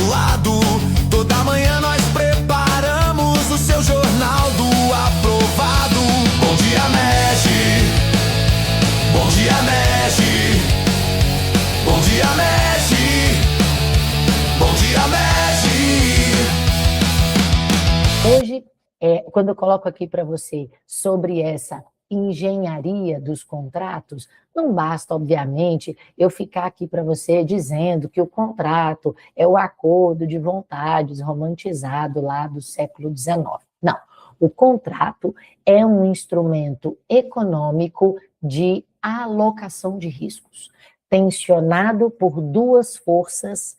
lado. Toda manhã nós preparamos o seu jornal do aprovado. Bom dia, MEG. Bom dia, MEG. Bom dia, MEG. Bom dia, MEG. Hoje, quando eu coloco aqui para você sobre essa engenharia dos contratos, não basta, obviamente, eu ficar aqui para você dizendo que o contrato é o acordo de vontades romantizado lá do século XIX. Não, o contrato é um instrumento econômico de alocação de riscos, tensionado por duas forças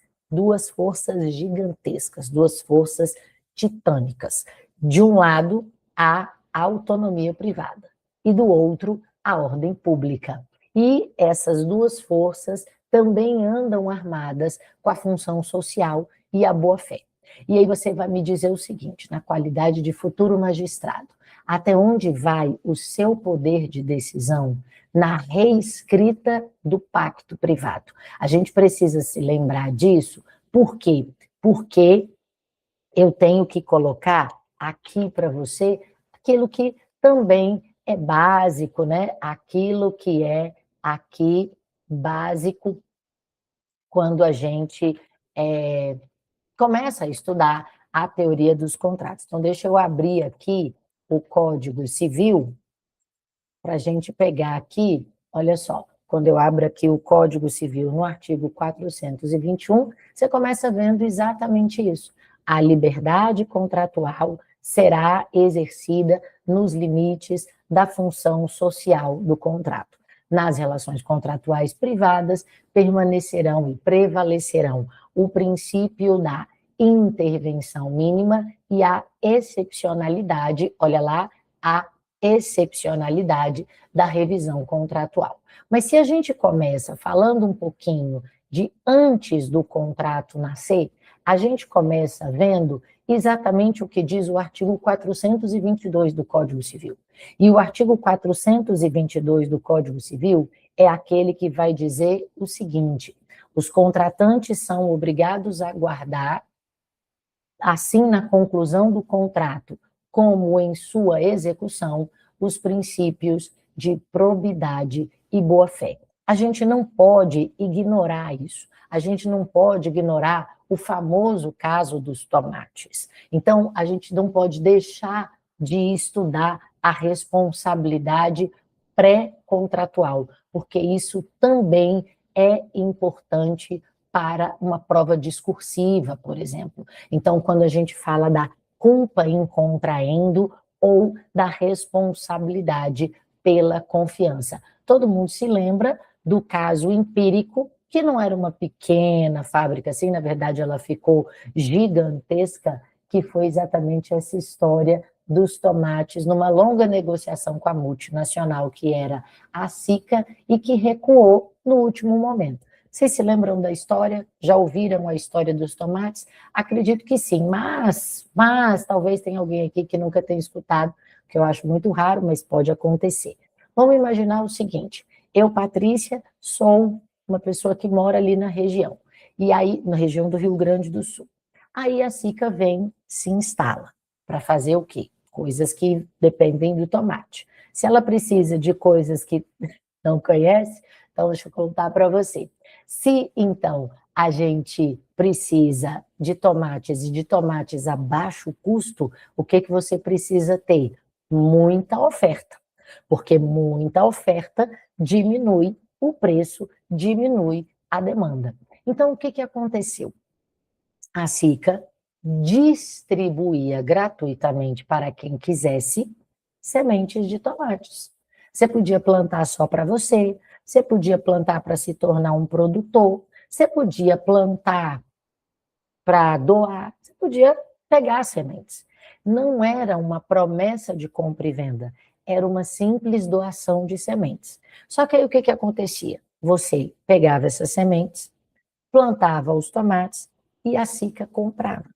gigantescas, duas forças titânicas. De um lado, a autonomia privada e do outro, a ordem pública. E essas duas forças também andam armadas com a função social e a boa-fé. E aí você vai me dizer o seguinte, na qualidade de futuro magistrado, até onde vai o seu poder de decisão na reescrita do pacto privado? A gente precisa se lembrar disso, por quê? Porque eu tenho que colocar aqui para você aquilo que também é básico, né? Aquilo que é aqui básico quando a gente começa a estudar a teoria dos contratos. Então, deixa eu abrir aqui o Código Civil para a gente pegar aqui, olha só, quando eu abro aqui o Código Civil no artigo 421, você começa vendo exatamente isso. A liberdade contratual será exercida nos limites da função social do contrato. Nas relações contratuais privadas, permanecerão e prevalecerão o princípio da intervenção mínima e a excepcionalidade, olha lá, a excepcionalidade da revisão contratual. Mas se a gente começa falando um pouquinho de antes do contrato nascer, a gente começa vendo exatamente o que diz o artigo 422 do Código Civil. E o artigo 422 do Código Civil é aquele que vai dizer o seguinte: os contratantes são obrigados a guardar, assim na conclusão do contrato, como em sua execução, os princípios de probidade e boa-fé. A gente não pode ignorar isso, a gente não pode ignorar o famoso caso dos tomates. Então, a gente não pode deixar de estudar a responsabilidade pré-contratual, porque isso também é importante para uma prova discursiva, por exemplo. Então, quando a gente fala da culpa in contraendo ou da responsabilidade pela confiança. Todo mundo se lembra do caso empírico, que não era uma pequena fábrica, assim, na verdade ela ficou gigantesca, que foi exatamente essa história dos tomates, numa longa negociação com a multinacional, que era a Sica, e que recuou no último momento. Vocês se lembram da história? Já ouviram a história dos tomates? Acredito que sim, mas talvez tenha alguém aqui que nunca tenha escutado, que eu acho muito raro, mas pode acontecer. Vamos imaginar o seguinte: eu, Patrícia, sou uma pessoa que mora ali na região, e aí, na região do Rio Grande do Sul. Aí a Sica vem, se instala, para fazer o quê? Coisas que dependem do tomate. Se ela precisa de coisas que não conhece, então deixa eu contar para você. Se, então, a gente precisa de tomates e de tomates a baixo custo, o que você precisa ter? Muita oferta, porque muita oferta diminui o preço, diminui a demanda. Então, o que aconteceu? A Sica distribuía gratuitamente para quem quisesse sementes de tomates. Você podia plantar só para você podia plantar para se tornar um produtor, você podia plantar para doar, você podia pegar sementes. Não era uma promessa de compra e venda, era uma simples doação de sementes. Só que aí o que acontecia? Você pegava essas sementes, plantava os tomates e a Sica comprava.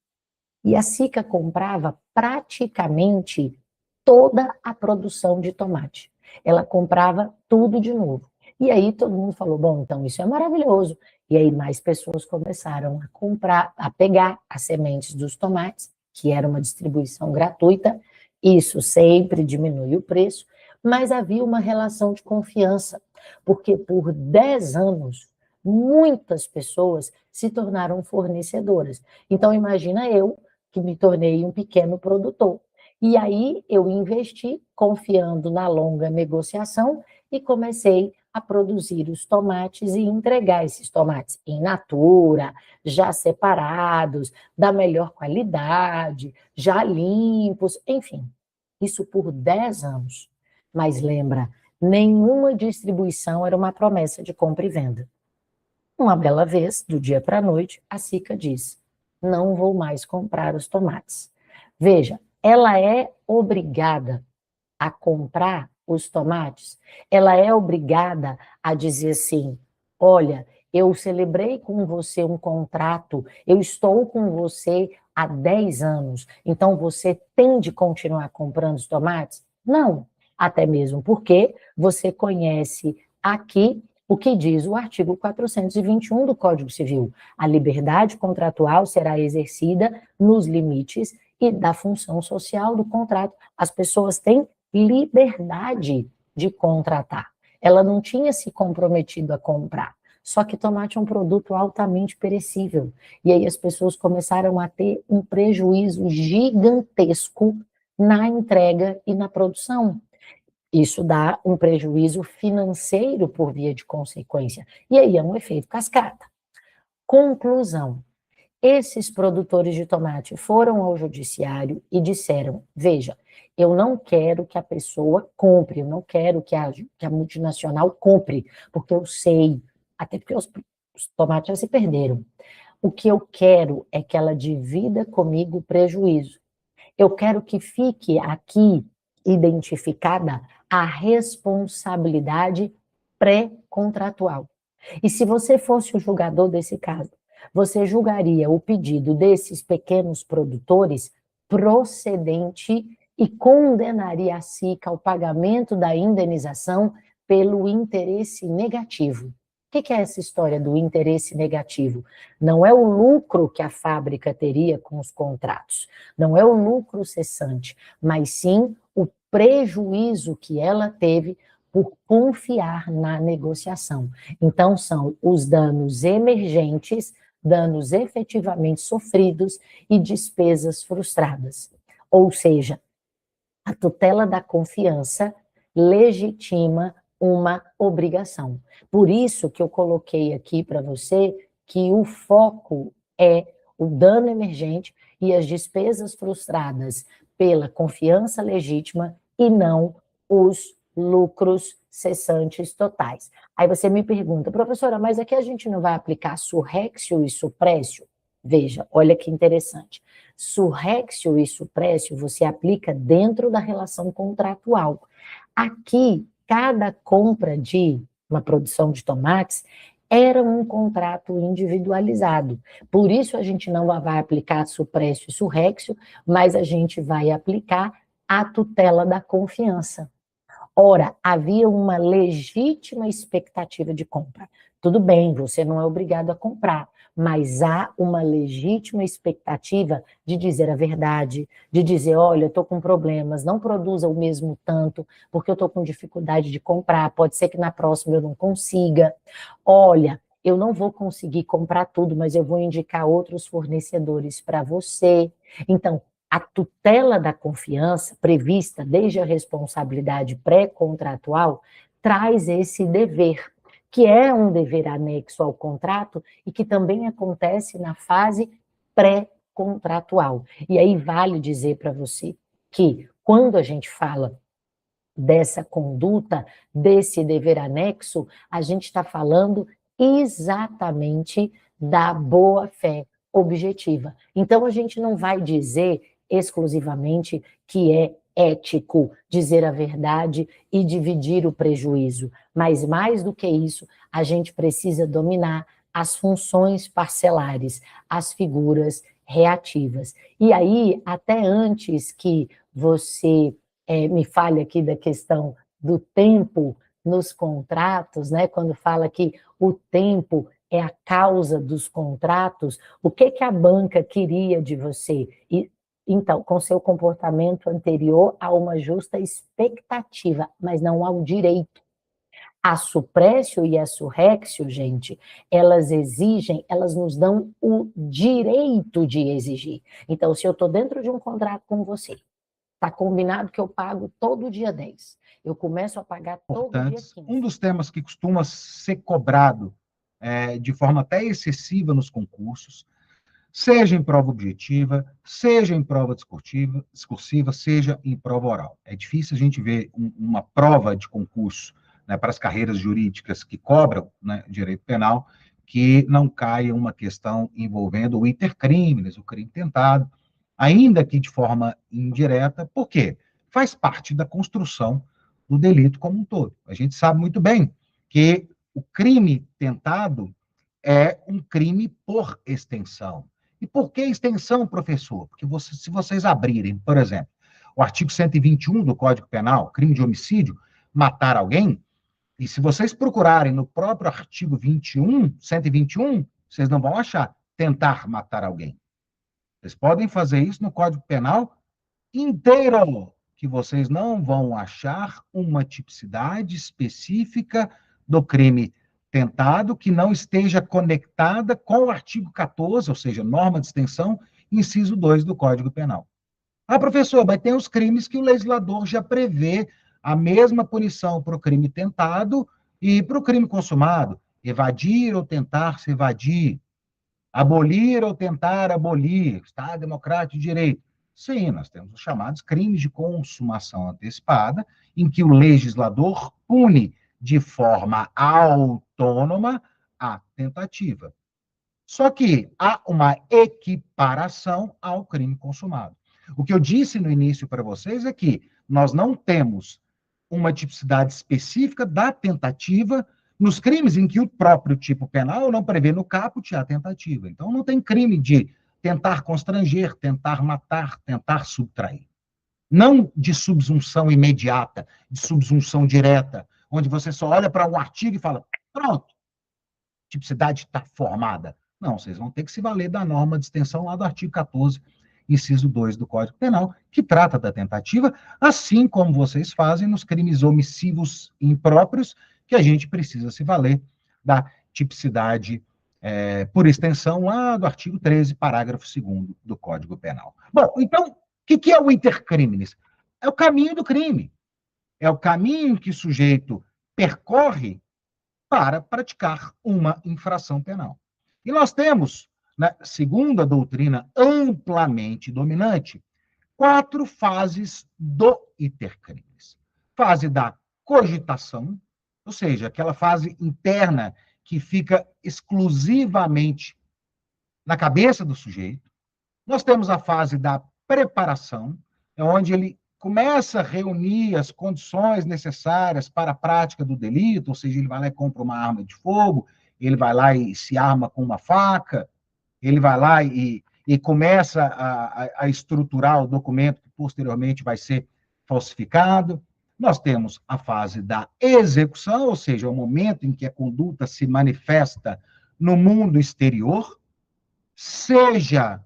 E a Sica comprava praticamente toda a produção de tomate. Ela comprava tudo de novo. E aí todo mundo falou, bom, então isso é maravilhoso. E aí mais pessoas começaram a comprar, a pegar as sementes dos tomates, que era uma distribuição gratuita. Isso sempre diminui o preço, mas havia uma relação de confiança, porque por 10 anos, muitas pessoas se tornaram fornecedoras. Então, imagina eu, que me tornei um pequeno produtor. E aí eu investi confiando na longa negociação e comecei a produzir os tomates e entregar esses tomates in natura, já separados, da melhor qualidade, já limpos, enfim. Isso por 10 anos. Mas lembra, nenhuma distribuição era uma promessa de compra e venda. Uma bela vez, do dia para a noite, a Sica diz: não vou mais comprar os tomates. Veja, ela é obrigada a comprar os tomates, ela é obrigada a dizer assim: olha, eu celebrei com você um contrato, eu estou com você há 10 anos, então você tem de continuar comprando os tomates? Não, até mesmo porque você conhece aqui o que diz o artigo 421 do Código Civil. A liberdade contratual será exercida nos limites e da função social do contrato. As pessoas têm liberdade de contratar. Ela não tinha se comprometido a comprar. Só que tomate é um produto altamente perecível. E aí as pessoas começaram a ter um prejuízo gigantesco na entrega e na produção. Isso dá um prejuízo financeiro por via de consequência. E aí é um efeito cascata. Conclusão: esses produtores de tomate foram ao judiciário e disseram: veja, eu não quero que a pessoa compre, eu não quero que a multinacional compre, porque eu sei, até porque os tomates já se perderam. O que eu quero é que ela divida comigo o prejuízo. Eu quero que fique aqui identificada a responsabilidade pré-contratual. E se você fosse o julgador desse caso, você julgaria o pedido desses pequenos produtores procedente e condenaria a SICA ao pagamento da indenização pelo interesse negativo. O que é essa história do interesse negativo? Não é o lucro que a fábrica teria com os contratos, não é o lucro cessante, mas sim o prejuízo que ela teve por confiar na negociação. Então, são os danos emergentes, danos efetivamente sofridos e despesas frustradas. Ou seja, a tutela da confiança legitima uma obrigação. Por isso que eu coloquei aqui para você que o foco é o dano emergente e as despesas frustradas pela confiança legítima e não os lucros cessantes totais. Aí você me pergunta: professora, mas aqui a gente não vai aplicar surrécio e suprécio? Veja, olha que interessante. Surrécio e suprécio você aplica dentro da relação contratual. Aqui, cada compra de uma produção de tomates era um contrato individualizado. Por isso a gente não vai aplicar suprécio e surrécio, mas a gente vai aplicar a tutela da confiança. Ora, havia uma legítima expectativa de compra. Tudo bem, você não é obrigado a comprar, mas há uma legítima expectativa de dizer a verdade, de dizer: olha, eu estou com problemas, não produza o mesmo tanto, porque eu estou com dificuldade de comprar, pode ser que na próxima eu não consiga. Olha, eu não vou conseguir comprar tudo, mas eu vou indicar outros fornecedores para você. Então, a tutela da confiança, prevista desde a responsabilidade pré-contratual, traz esse dever, que é um dever anexo ao contrato e que também acontece na fase pré-contratual. E aí vale dizer para você que, quando a gente fala dessa conduta, desse dever anexo, a gente está falando exatamente da boa-fé objetiva. Então, a gente não vai dizer exclusivamente que é ético dizer a verdade e dividir o prejuízo, mas mais do que isso, a gente precisa dominar as funções parcelares, as figuras reativas. E aí, até antes que você me fale aqui da questão do tempo nos contratos, né? Quando fala que o tempo é a causa dos contratos, o que que a banca queria de você? E, então, com seu comportamento anterior a uma justa expectativa, mas não ao direito. A suprécio e a surrexio, gente, elas exigem, elas nos dão o direito de exigir. Então, se eu estou dentro de um contrato com você, está combinado que eu pago todo dia 10. Eu começo a pagar todo dia 15. Um dos temas que costuma ser cobrado de forma até excessiva nos concursos, seja em prova objetiva, seja em prova discursiva, seja em prova oral. É difícil a gente ver uma prova de concurso, né, para as carreiras jurídicas que cobram, né, direito penal, que não caia uma questão envolvendo o iter criminis, o crime tentado, ainda que de forma indireta. Por quê? Faz parte da construção do delito como um todo. A gente sabe muito bem que o crime tentado é um crime por extensão. E por que extensão, professor? Porque se vocês abrirem, por exemplo, o artigo 121 do Código Penal, crime de homicídio, matar alguém, e se vocês procurarem no próprio artigo 121, vocês não vão achar tentar matar alguém. Vocês podem fazer isso no Código Penal inteiro, que vocês não vão achar uma tipicidade específica do crime tentado que não esteja conectada com o artigo 14, ou seja, norma de extensão, inciso 2 do Código Penal. Ah, professor, mas tem os crimes que o legislador já prevê a mesma punição para o crime tentado e para o crime consumado. Evadir ou tentar se evadir. Abolir ou tentar abolir. Estado Democrático de Direito. Sim, nós temos os chamados crimes de consumação antecipada, em que o legislador pune de forma autônoma a tentativa. Só que há uma equiparação ao crime consumado. O que eu disse no início para vocês é que nós não temos uma tipicidade específica da tentativa nos crimes em que o próprio tipo penal não prevê no caput a tentativa. Então, não tem crime de tentar constranger, tentar matar, tentar subtrair. Não de subsunção imediata, de subsunção direta, onde você só olha para um artigo e fala, pronto, tipicidade está formada. Não, vocês vão ter que se valer da norma de extensão lá do artigo 14, inciso 2 do Código Penal, que trata da tentativa, assim como vocês fazem nos crimes omissivos impróprios, que a gente precisa se valer da tipicidade por extensão lá do artigo 13, parágrafo 2º do Código Penal. Bom, então, o que é o iter criminis? É o caminho do crime. É o caminho que o sujeito percorre para praticar uma infração penal. E nós temos, né, segundo a doutrina amplamente dominante, 4 fases do iter criminis. Fase da cogitação, ou seja, aquela fase interna que fica exclusivamente na cabeça do sujeito. Nós temos a fase da preparação, é onde ele começa a reunir as condições necessárias para a prática do delito, ou seja, ele vai lá e compra uma arma de fogo, ele vai lá e se arma com uma faca, ele vai lá e começa a estruturar o documento que posteriormente vai ser falsificado. Nós temos a fase da execução, ou seja, o momento em que a conduta se manifesta no mundo exterior, seja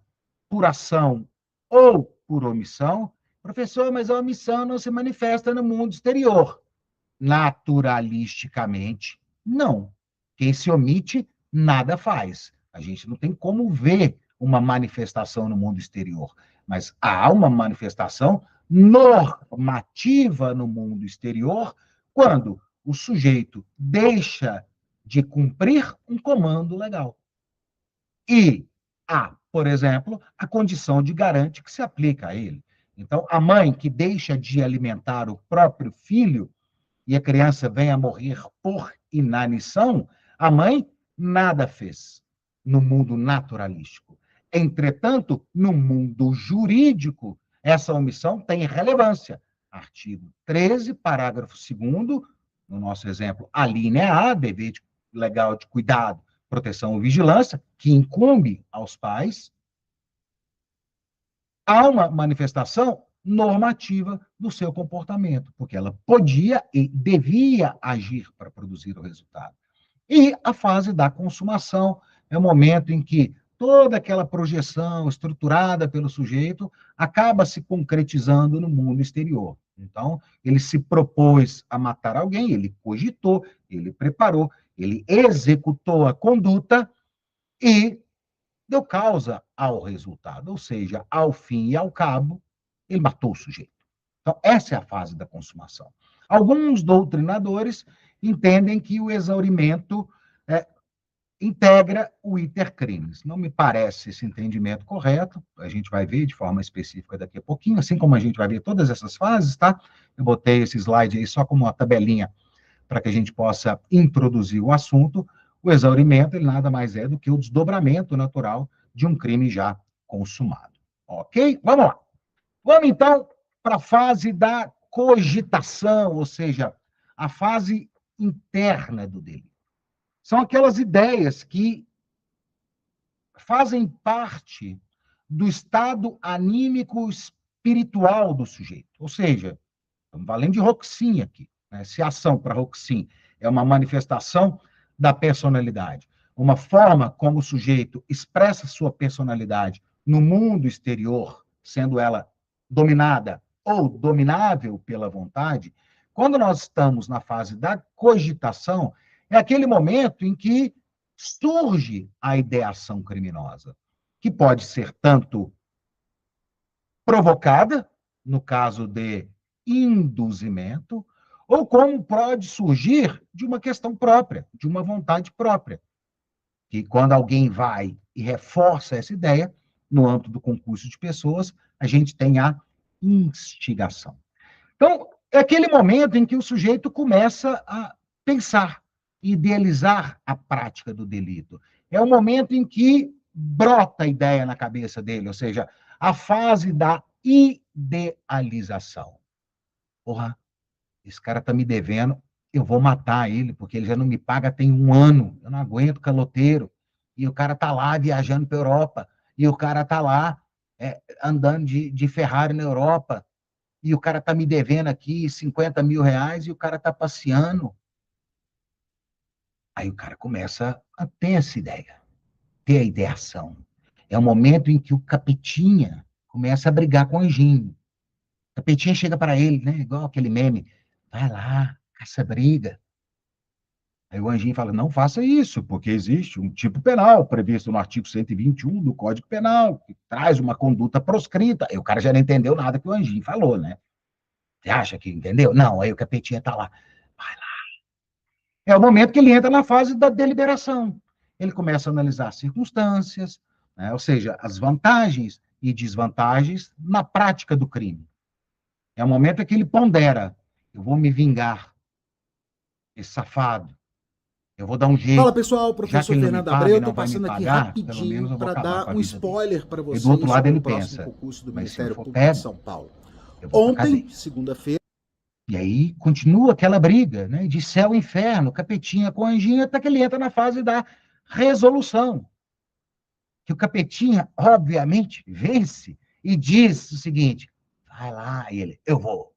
por ação ou por omissão. Professor, mas a omissão não se manifesta no mundo exterior. Naturalisticamente, não. Quem se omite, nada faz. A gente não tem como ver uma manifestação no mundo exterior, mas há uma manifestação normativa no mundo exterior quando o sujeito deixa de cumprir um comando legal. E há, por exemplo, a condição de garante que se aplica a ele. Então, a mãe que deixa de alimentar o próprio filho e a criança vem a morrer por inanição, a mãe nada fez no mundo naturalístico. Entretanto, no mundo jurídico, essa omissão tem relevância. Artigo 13, parágrafo 2º, no nosso exemplo, a linha A, dever legal de cuidado, proteção ou vigilância, que incumbe aos pais, há uma manifestação normativa do seu comportamento, porque ela podia e devia agir para produzir o resultado. E a fase da consumação é o momento em que toda aquela projeção estruturada pelo sujeito acaba se concretizando no mundo exterior. Então, ele se propôs a matar alguém, ele cogitou, ele preparou, ele executou a conduta e deu causa ao resultado, ou seja, ao fim e ao cabo, ele matou o sujeito. Então, essa é a fase da consumação. Alguns doutrinadores entendem que o exaurimento integra o iter criminis. Não me parece esse entendimento correto, a gente vai ver de forma específica daqui a pouquinho, assim como a gente vai ver todas essas fases, tá? Eu botei esse slide aí só como uma tabelinha para que a gente possa introduzir o assunto. O exaurimento, ele nada mais é do que o desdobramento natural de um crime já consumado. Ok? Vamos lá. Vamos, então, para a fase da cogitação, ou seja, a fase interna do delito. São aquelas ideias que fazem parte do estado anímico espiritual do sujeito. Ou seja, estamos falando de Roxin aqui. Né? Se a ação para Roxin é uma manifestação da personalidade, uma forma como o sujeito expressa sua personalidade no mundo exterior, sendo ela dominada ou dominável pela vontade, quando nós estamos na fase da cogitação, é aquele momento em que surge a ideação criminosa, que pode ser tanto provocada, no caso de induzimento, ou como pode surgir de uma questão própria, de uma vontade própria. Que quando alguém vai e reforça essa ideia, no âmbito do concurso de pessoas, a gente tem a instigação. Então, é aquele momento em que o sujeito começa a pensar, idealizar a prática do delito. É o momento em que brota a ideia na cabeça dele, ou seja, a fase da idealização. Porra, esse cara tá me devendo, eu vou matar ele, porque ele já não me paga tem 1 ano, eu não aguento caloteiro. E o cara tá lá viajando para a Europa, e o cara tá lá andando de Ferrari na Europa, e o cara tá me devendo aqui 50 mil reais, e o cara tá passeando. Aí o cara começa a ter essa ideia, ter a ideação. É o momento em que o capetinha começa a brigar com o anjinho. O capetinha chega para ele, né, igual aquele meme, vai lá, caça briga. Aí o anjinho fala, não faça isso, porque existe um tipo penal previsto no artigo 121 do Código Penal, que traz uma conduta proscrita. Aí o cara já não entendeu nada que o anjinho falou, né? Você acha que entendeu? Não, aí o capetinha tá lá, vai lá. É o momento que ele entra na fase da deliberação. Ele começa a analisar as circunstâncias, né? Ou seja, as vantagens e desvantagens na prática do crime. É o momento em que ele pondera, eu vou me vingar, esse safado, eu vou dar um jeito. Fala pessoal, professor Fernando Abreu, eu tô passando aqui rapidinho para dar um spoiler para vocês do outro lado sobre ele o próximo pensa, concurso do mas Ministério se for Público de pego, São Paulo. eu vou pra Ontem, cadeia. segunda-feira, E aí continua aquela briga, né, de céu e inferno, capetinha com anjinho, até que ele entra na fase da resolução. Que o capetinha, obviamente, vence e diz o seguinte, vai lá, e ele, eu vou,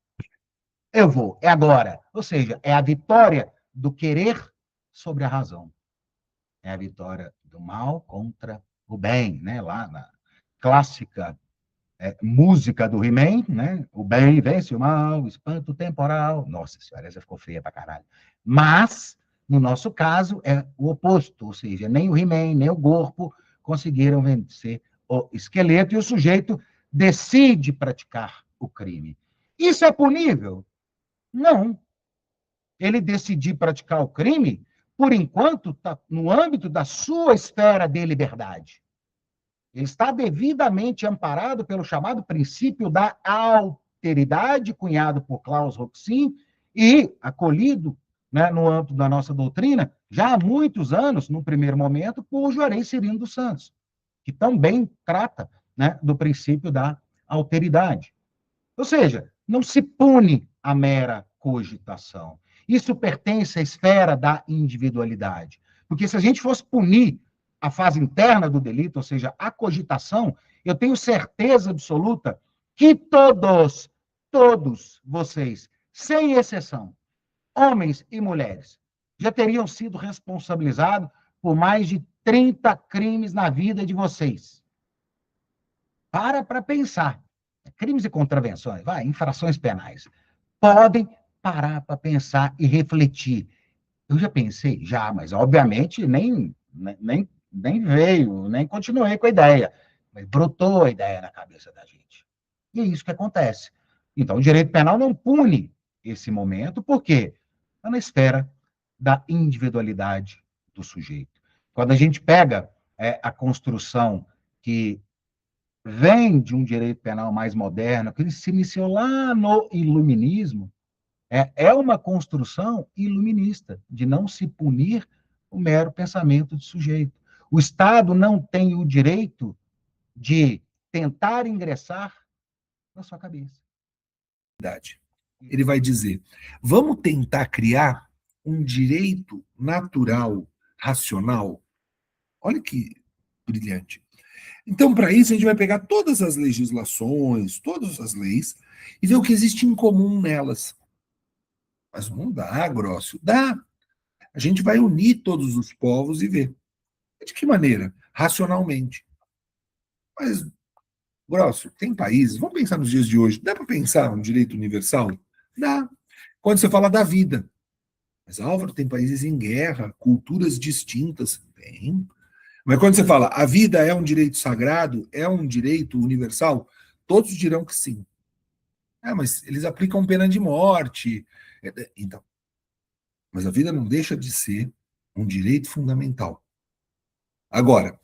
é agora. Ou seja, é a vitória do querer sobre a razão. É a vitória do mal contra o bem, né, lá na clássica música do He-Man, né? O bem vence o mal, espanto temporal. Nossa senhora, essa ficou feia pra caralho. Mas, no nosso caso, é o oposto, ou seja, nem o He-Man, nem o corpo conseguiram vencer o esqueleto e o sujeito decide praticar o crime. Isso é punível? Não. Ele decidir praticar o crime, por enquanto, está no âmbito da sua esfera de liberdade. Ele está devidamente amparado pelo chamado princípio da alteridade, cunhado por Klaus Roxin, e acolhido, né, no âmbito da nossa doutrina, já há muitos anos, no primeiro momento, por Juarez Cirino dos Santos, que também trata, né, do princípio da alteridade. Ou seja, não se pune a mera cogitação. Isso pertence à esfera da individualidade. Porque se a gente fosse punir a fase interna do delito, ou seja, a cogitação, eu tenho certeza absoluta que todos vocês, sem exceção, homens e mulheres, já teriam sido responsabilizados por mais de 30 crimes na vida de vocês. Para pensar. Crimes e contravenções, infrações penais. Podem parar para pensar e refletir. Eu já pensei, mas obviamente nem veio, nem continuei com a ideia. Mas brotou a ideia na cabeça da gente. E é isso que acontece. Então, o direito penal não pune esse momento, por quê? Está na esfera da individualidade do sujeito. Quando a gente pega a construção que vem de um direito penal mais moderno, que ele se iniciou lá no iluminismo, é uma construção iluminista, de não se punir o mero pensamento do sujeito. O Estado não tem o direito de tentar ingressar na sua cabeça. Ele vai dizer, vamos tentar criar um direito natural, racional. Olha que brilhante. Então, para isso, a gente vai pegar todas as legislações, todas as leis, e ver o que existe em comum nelas. Mas não dá, Grosso. Dá. A gente vai unir todos os povos e ver. De que maneira? Racionalmente. Mas, Grosso, tem países, vamos pensar nos dias de hoje, dá para pensar um direito universal? Dá. Quando você fala da vida. Mas, Álvaro, tem países em guerra, culturas distintas. Tem. Mas quando você fala a vida é um direito sagrado, é um direito universal, todos dirão que sim. Mas eles aplicam pena de morte. Então, mas a vida não deixa de ser um direito fundamental. Agora,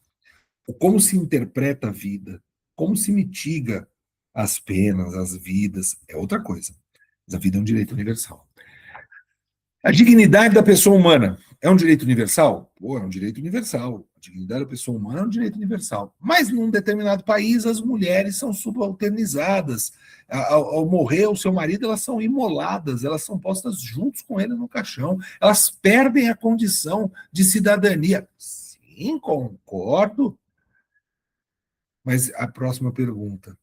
como se interpreta a vida, como se mitiga as penas, as vidas, é outra coisa. Mas a vida é um direito universal. A dignidade da pessoa humana é um direito universal? É um direito universal. A dignidade da pessoa humana é um direito universal. Mas num determinado país, as mulheres são subalternizadas. Ao morrer o seu marido, elas são imoladas, elas são postas juntos com ele no caixão. Elas perdem a condição de cidadania. Sim, concordo. Mas a próxima pergunta.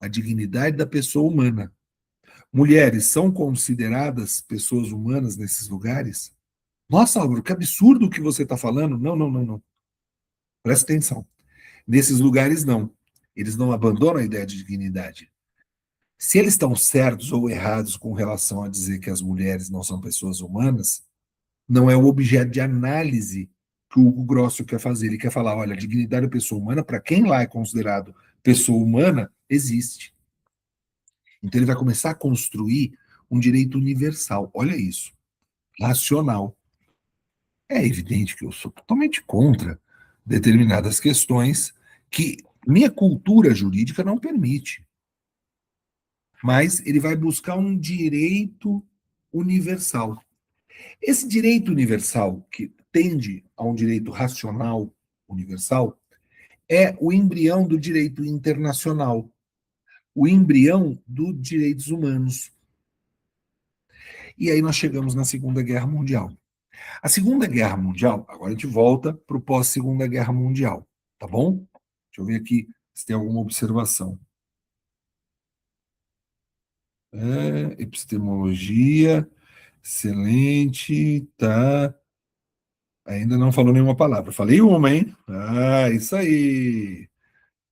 A dignidade da pessoa humana. Mulheres são consideradas pessoas humanas nesses lugares? Nossa, Álvaro, que absurdo o que você está falando. Não. Presta atenção. Nesses lugares, não. Eles não abandonam a ideia de dignidade. Se eles estão certos ou errados com relação a dizer que as mulheres não são pessoas humanas, não é o objeto de análise que o Hugo Grosso quer fazer. Ele quer falar, olha, a dignidade da pessoa humana, para quem lá é considerado pessoa humana, existe. Então ele vai começar a construir um direito universal. Olha isso. Racional. É evidente que eu sou totalmente contra determinadas questões que minha cultura jurídica não permite. Mas ele vai buscar um direito universal. Esse direito universal, que tende a um direito racional universal, é o embrião do direito internacional, o embrião dos direitos humanos. E aí nós chegamos na Segunda Guerra Mundial. A Segunda Guerra Mundial, agora a gente volta para o pós-Segunda Guerra Mundial, tá bom? Deixa eu ver aqui se tem alguma observação. Epistemologia, excelente, tá. Ainda não falou nenhuma palavra. Falei uma, hein? Isso aí.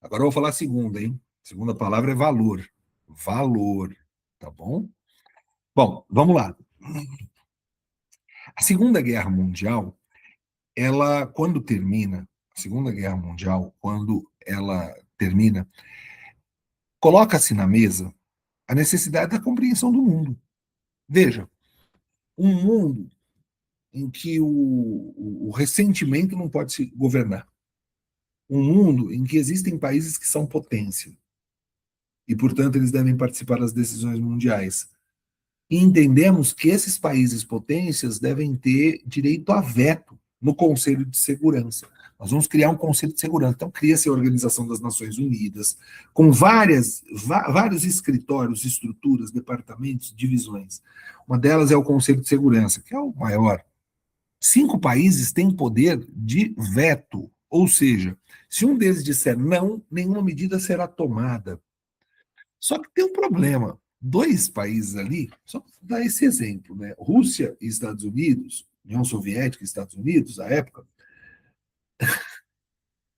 Agora eu vou falar a segunda, hein? A segunda palavra é valor. Valor, tá bom? Bom, vamos lá. A Segunda Guerra Mundial, ela, quando termina, a Segunda Guerra Mundial, quando ela termina, coloca-se na mesa a necessidade da compreensão do mundo. Veja, um mundo em que o ressentimento não pode se governar. Um mundo em que existem países que são potência. E, portanto, eles devem participar das decisões mundiais. E entendemos que esses países potências devem ter direito a veto no Conselho de Segurança. Nós vamos criar um Conselho de Segurança. Então, cria-se a Organização das Nações Unidas, com vários escritórios, estruturas, departamentos, divisões. Uma delas é o Conselho de Segurança, que é o maior. 5 países têm poder de veto, ou seja, se um deles disser não, nenhuma medida será tomada. Só que tem um problema. 2 países ali, só para dar esse exemplo, né? Rússia e Estados Unidos, União Soviética e Estados Unidos, à época,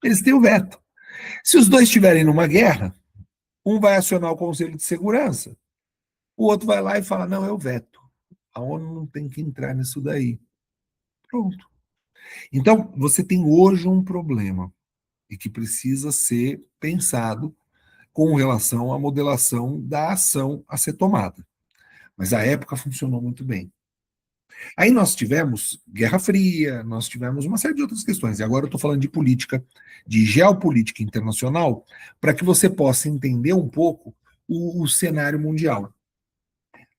eles têm o veto. Se os dois estiverem numa guerra, um vai acionar o Conselho de Segurança, o outro vai lá e fala, não, eu veto. A ONU não tem que entrar nisso daí. Pronto. Então, você tem hoje um problema e que precisa ser pensado com relação à modelação da ação a ser tomada. Mas a época funcionou muito bem. Aí nós tivemos Guerra Fria, nós tivemos uma série de outras questões. E agora eu estou falando de política, de geopolítica internacional, para que você possa entender um pouco o cenário mundial.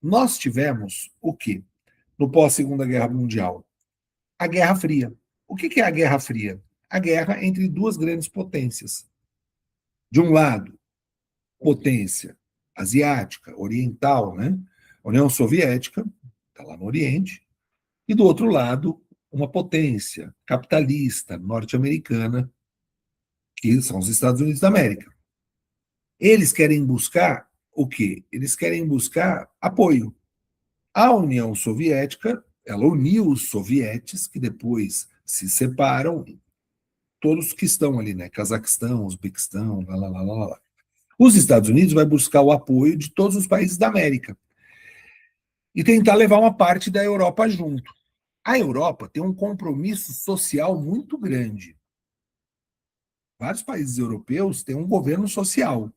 Nós tivemos o quê? No pós-Segunda Guerra Mundial? A Guerra Fria. O que é a Guerra Fria? A guerra entre duas grandes potências. De um lado, potência asiática, oriental, né? A União Soviética, está lá no Oriente, e do outro lado, uma potência capitalista norte-americana, que são os Estados Unidos da América. Eles querem buscar o quê? Eles querem buscar apoio. A União Soviética, ela uniu os sovietes, que depois se separam, todos que estão ali, né? Cazaquistão, Uzbequistão, lá, lá, lá, lá, lá. Os Estados Unidos vai buscar o apoio de todos os países da América e tentar levar uma parte da Europa junto. A Europa tem um compromisso social muito grande. Vários países europeus têm um governo social,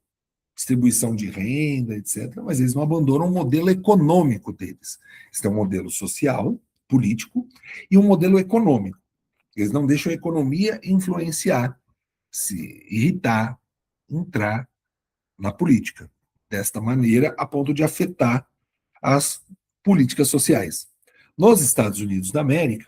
distribuição de renda, etc., mas eles não abandonam o modelo econômico deles. Eles têm um modelo social, político, e um modelo econômico. Eles não deixam a economia influenciar, se irritar, entrar na política. Desta maneira, a ponto de afetar as políticas sociais. Nos Estados Unidos da América,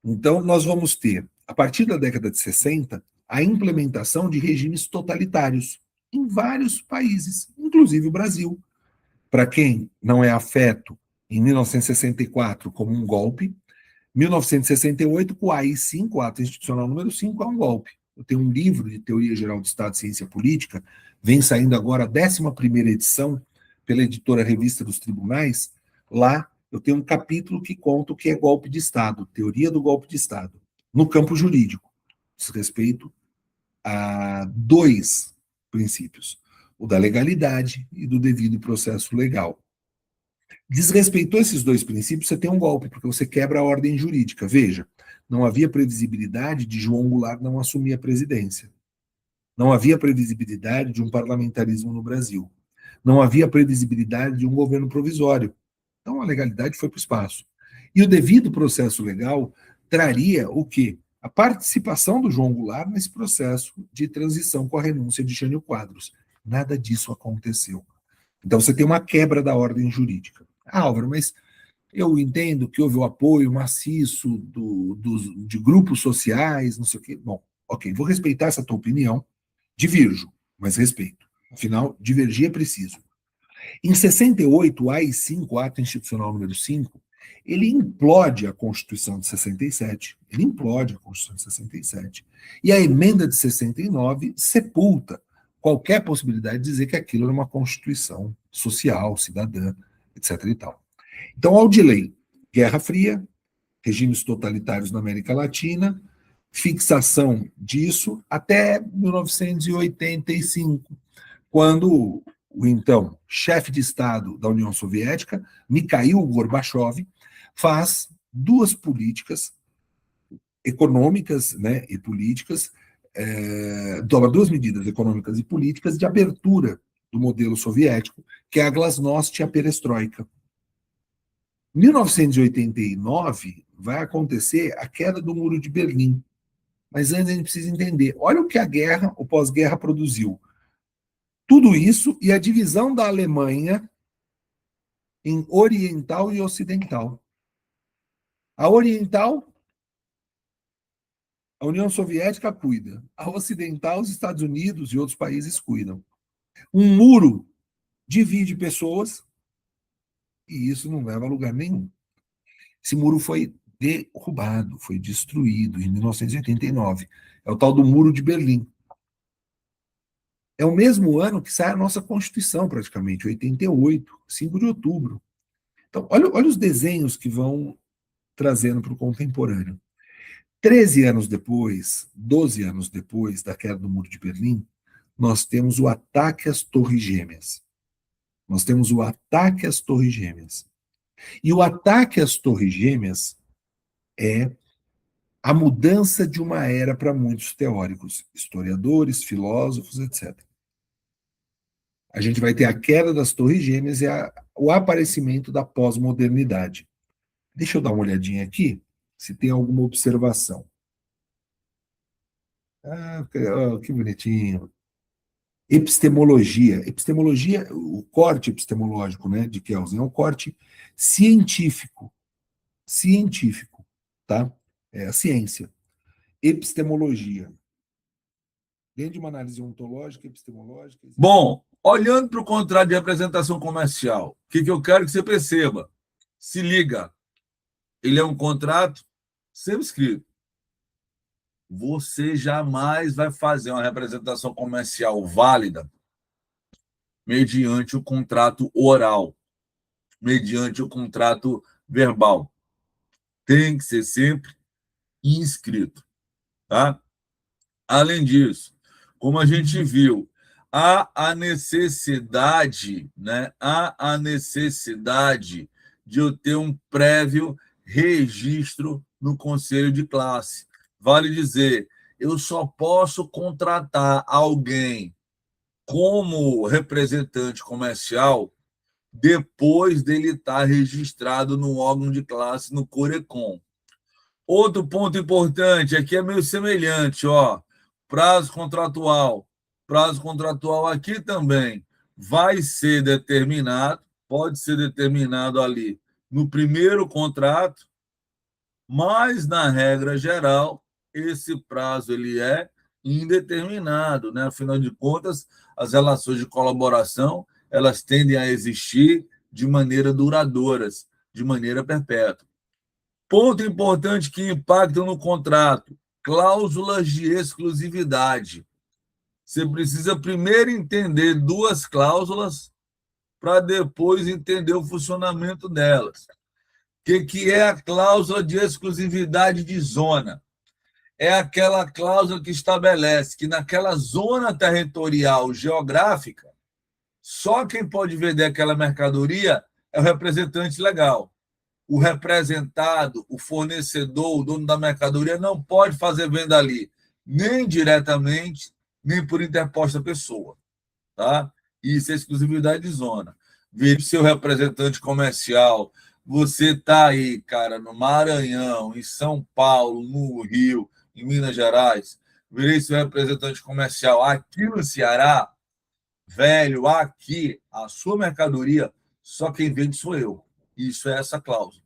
então, nós vamos ter, a partir da década de 60, a implementação de regimes totalitários em vários países, inclusive o Brasil. Para quem não é afeto, em 1964, como um golpe, 1968, com o AI-5, o Ato Institucional número 5, é um golpe. Eu tenho um livro de Teoria Geral do Estado e Ciência Política, vem saindo agora a 11ª edição, pela editora Revista dos Tribunais. Lá eu tenho um capítulo que conta o que é golpe de Estado, teoria do golpe de Estado, no campo jurídico. Diz respeito a dois princípios, o da legalidade e do devido processo legal. Desrespeitou esses dois princípios, você tem um golpe, porque você quebra a ordem jurídica. Veja, não havia previsibilidade de João Goulart não assumir a presidência. Não havia previsibilidade de um parlamentarismo no Brasil. Não havia previsibilidade de um governo provisório. Então a legalidade foi para o espaço. E o devido processo legal traria o quê? A participação do João Goulart nesse processo de transição com a renúncia de Jânio Quadros. Nada disso aconteceu. Então você tem uma quebra da ordem jurídica. Álvaro, mas eu entendo que houve o apoio maciço de grupos sociais, não sei o quê. Bom, ok, vou respeitar essa tua opinião, divirjo, mas respeito. Afinal, divergir é preciso. Em 68, o AI-5, o Ato Institucional número 5, ele implode a Constituição de 67. Ele implode a Constituição de 67. E a emenda de 69 sepulta qualquer possibilidade de dizer que aquilo era uma Constituição social, cidadã, etc. e tal. Então, ao delay, Guerra Fria, regimes totalitários na América Latina, fixação disso até 1985, quando o então chefe de Estado da União Soviética, Mikhail Gorbachev, faz duas políticas econômicas, né, e políticas, toma duas medidas econômicas e políticas de abertura do modelo soviético, que é a glasnost e a perestroika. Em 1989, vai acontecer a queda do Muro de Berlim. Mas antes a gente precisa entender, olha o que a guerra, o pós-guerra produziu. Tudo isso e a divisão da Alemanha em oriental e ocidental. A oriental, a União Soviética cuida. A ocidental, os Estados Unidos e outros países cuidam. Um muro divide pessoas e isso não leva a lugar nenhum. Esse muro foi derrubado, foi destruído em 1989. É o tal do Muro de Berlim. É o mesmo ano que sai a nossa Constituição, praticamente, 88, 5 de outubro. Então, olha os desenhos que vão trazendo para o contemporâneo. 13 anos depois, 12 anos depois da queda do Muro de Berlim, nós temos o ataque às Torres Gêmeas. Nós temos o ataque às Torres Gêmeas. E o ataque às Torres Gêmeas é a mudança de uma era para muitos teóricos, historiadores, filósofos, etc. A gente vai ter a queda das Torres Gêmeas e o aparecimento da pós-modernidade. Deixa eu dar uma olhadinha aqui, se tem alguma observação. Que bonitinho. Epistemologia. Epistemologia, o corte epistemológico, né, de Kelsen, é um corte científico. Científico, tá? É a ciência. Epistemologia. Dentro de uma análise ontológica, epistemológica... Bom, olhando para o contrato de representação comercial, o que eu quero que você perceba? Se liga, ele é um contrato sempre escrito. Você jamais vai fazer uma representação comercial válida mediante o contrato oral, mediante o contrato verbal. Tem que ser sempre inscrito, tá? Além disso, como a gente viu, há a necessidade, né? Há a necessidade de eu ter um prévio registro no conselho de classe. Vale dizer, eu só posso contratar alguém como representante comercial depois dele estar registrado no órgão de classe, no CORECON. Outro ponto importante, aqui é meio semelhante, ó, prazo contratual. Prazo contratual aqui também vai ser determinado, pode ser determinado ali no primeiro contrato, mas, na regra geral, esse prazo ele é indeterminado, né? Afinal de contas, as relações de colaboração elas tendem a existir de maneira duradouras, de maneira perpétua. Ponto importante que impacta no contrato: cláusulas de exclusividade. Você precisa primeiro entender duas cláusulas para depois entender o funcionamento delas. O que é a cláusula de exclusividade de zona? É aquela cláusula que estabelece que naquela zona territorial geográfica, só quem pode vender aquela mercadoria é o representante legal. O representado, o fornecedor, o dono da mercadoria não pode fazer venda ali, nem diretamente, nem por interposta pessoa. Tá? Isso é exclusividade de zona. Veja seu representante comercial. Você está aí, cara, no Maranhão, em São Paulo, no Rio, em Minas Gerais. Virei seu representante comercial aqui no Ceará. Velho, aqui, a sua mercadoria, só quem vende sou eu. Isso é essa cláusula.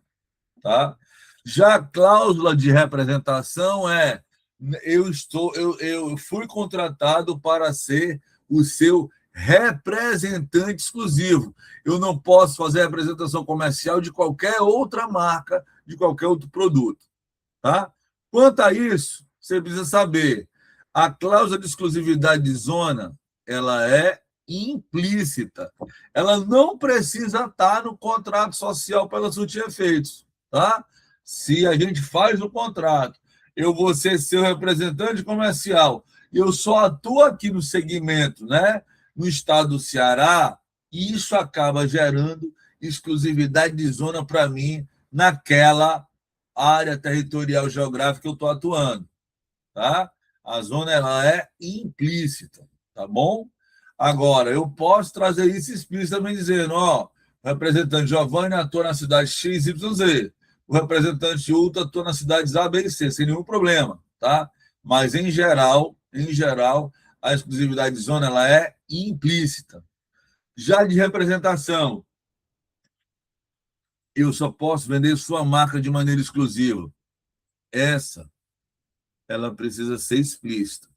Tá? Já a cláusula de representação é: eu fui contratado para ser o seu representante exclusivo. Eu não posso fazer representação comercial de qualquer outra marca, de qualquer outro produto. Tá? Quanto a isso, você precisa saber: a cláusula de exclusividade de zona ela é implícita. Ela não precisa estar no contrato social para ela surtir efeitos. Tá? Se a gente faz o contrato, eu vou ser seu representante comercial e eu só atuo aqui no segmento, né, no estado do Ceará, e isso acaba gerando exclusividade de zona para mim naquela área territorial geográfica que eu estou atuando. Tá? A zona ela é implícita, tá bom? Agora, eu posso trazer isso explicitamente dizendo, ó, o representante Giovanni atua na cidade XYZ, o representante Ulta atua nas cidades A, B e C, sem nenhum problema, tá? Mas, em geral, a exclusividade de zona ela é implícita. Já de representação, eu só posso vender sua marca de maneira exclusiva. Essa, ela precisa ser explícita.